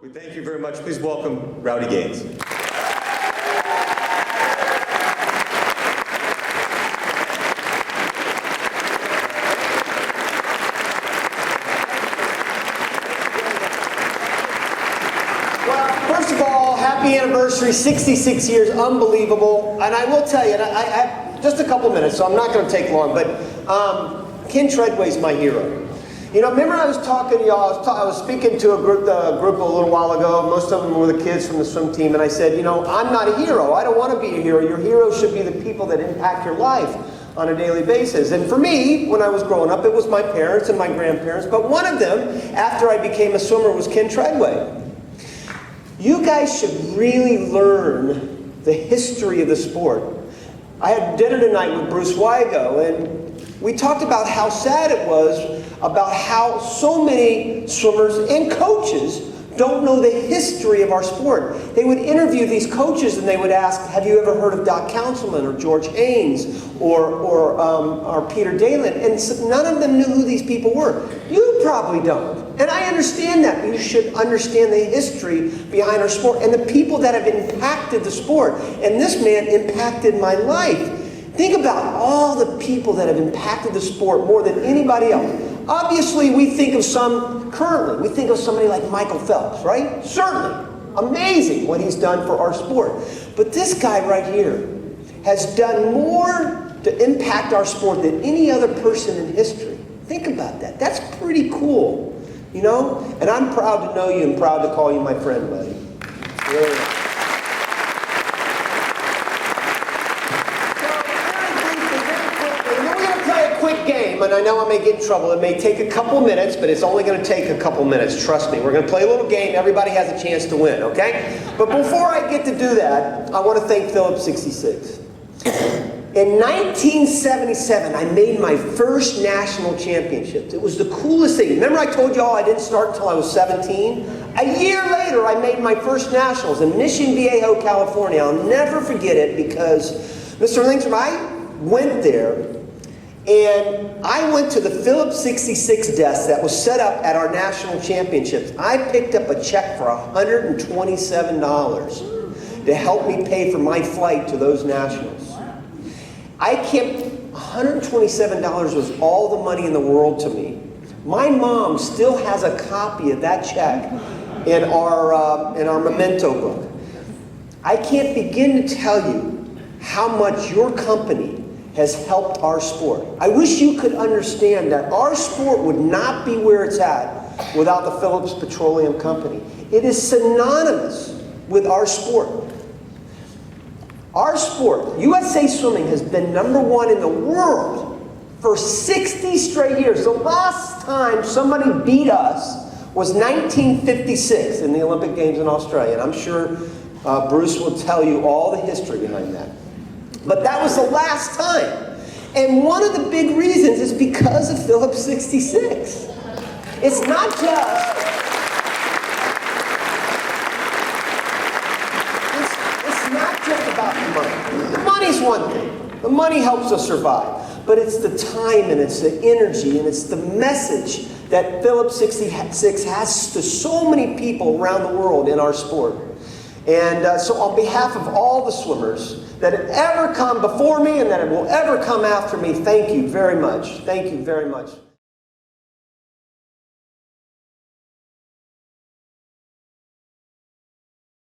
We thank you very much. Please welcome Rowdy Gaines. Well, first of all, happy anniversary, 66 years, unbelievable. And I will tell you, and I just a couple minutes, so I'm not going to take long, but Ken Treadway's my hero. You know, remember I was talking to y'all, I was speaking to a group a little while ago. Most of them were the kids from the swim team, and I said, you know, I'm not a hero. I don't want to be a hero. Your heroes should be the people that impact your life on a daily basis. And for me, when I was growing up, it was my parents and my grandparents, but one of them, after I became a swimmer, was Ken Treadway. You guys should really learn the history of the sport. I had dinner tonight with Bruce Wygo, and we talked about how sad it was about how so many swimmers and coaches don't know the history of our sport. They would interview these coaches and they would ask, have you ever heard of Doc Councilman or George Haynes or Peter Daland? And so none of them knew who these people were. You probably don't. And I understand that, but you should understand the history behind our sport and the people that have impacted the sport. And this man impacted my life. Think about all the people that have impacted the sport more than anybody else. Obviously, we think of some currently. We think of somebody like Michael Phelps, right? Certainly. Amazing what he's done for our sport. But this guy right here has done more to impact our sport than any other person in history. Think about that. That's pretty cool, you know? And I'm proud to know you and proud to call you my friend, buddy. Really. Game, and I know I may get in trouble. It may take a couple minutes, but it's only going to take a couple minutes. Trust me. We're going to play a little game. Everybody has a chance to win, okay? But before I get to do that, I want to thank Phillips 66. In 1977, I made my first national championships. It was the coolest thing. Remember I told you all I didn't start until I was 17? A year later, I made my first nationals in Mission Viejo, California. I'll never forget it because, Mr. Lindstrom, I went there. And I went to the Phillips 66 desk that was set up at our national championships. I picked up a check for $127 to help me pay for my flight to those nationals. I kept $127 was all the money in the world to me. My mom still has a copy of that check in our memento book. I can't begin to tell you how much your company has helped our sport. I wish you could understand that our sport would not be where it's at without the Phillips Petroleum Company. It is synonymous with our sport. Our sport, USA Swimming, has been #1 in the world for 60 straight years. The last time somebody beat us was 1956 in the Olympic Games in Australia. And I'm sure Bruce will tell you all the history behind that. But that was the last time. And one of the big reasons is because of Phillips 66. It's not just... It's not just about the money. The money's one thing. The money helps us survive. But it's the time and it's the energy and it's the message that Phillips 66 has to so many people around the world in our sport. And so on behalf of all the swimmers that have ever come before me and that will ever come after me, thank you very much. Thank you very much.